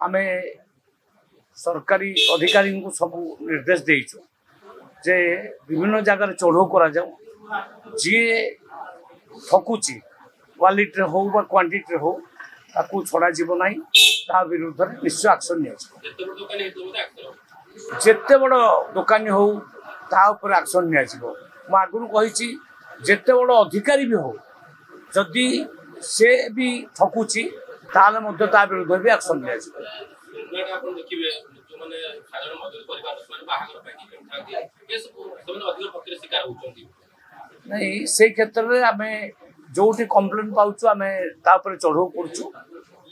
आमे सरकारी अधिकारी को सब निर्देश देइछु जे विभिन्न जगह चढ़ाऊ करा जाऊ जी ठकुची क्वालिटी हो बा क्वांटिटी हो ताकू छड़ा जीव ना ता विरुद्ध निश्चय एक्शन जिते बड़ दुकानी हो ता ऊपर एक्शन मु आगुरी कही जिते बड़ अधिकारी भी हो जदि से भी ठकुची ताले मध्य ता विरुद्ध भी एक्शन नहीं से क्षेत्र में आम जो कंप्लेन पाचु आम चढ़ाऊ करुचु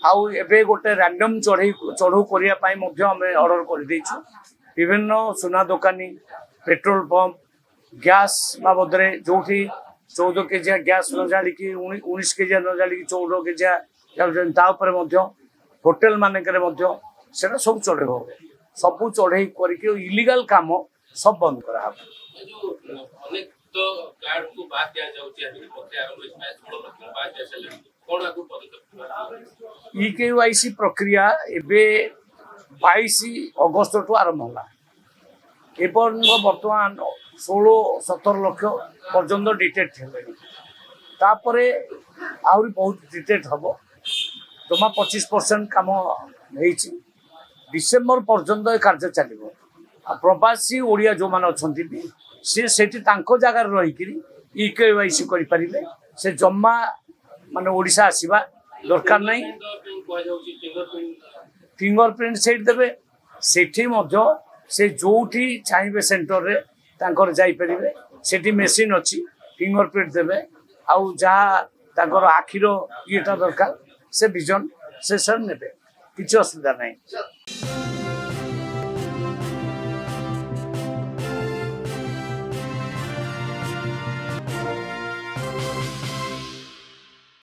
आउ एबे गोटे रैंडम चढ़ाऊ करने ऑर्डर कर देइछु विभिन्न सुना दुकानी पेट्रोल पंप गैस बाबद जो 14 केजिया गैस न जाड़ी 19 केजिया न जाड़ी 14 केजिया होटेल मानक सब चढ़े सब चढ़े कर इलीगल काम सब बंद करा इकेवाईसी प्रक्रिया एबे 22 अगस्त टू आरंभ होला बर्तमान 16-17 लाख पर्यंत डिटेक्ट है तापरे आहरी बहुत डिटेक्ट हम जमा 25% काम हो डिसेम्बर पर्यंत कार्य चलो प्रवासी ओडिया जो मैंने अच्छा सी से जगार रहीकि इकेवाईसी करें से जमा माने ओडिशा आसवा दरकार नहीं फिंगरप्रिंट से देवे से जो चाहिए सेंटर रे तांकर जाइपर से मेसीन अच्छी फिंगरप्रिंट देवे आउ जहाँ आखिर येटा दरकार से विजन से सर ने किसी असुविधा नहीं।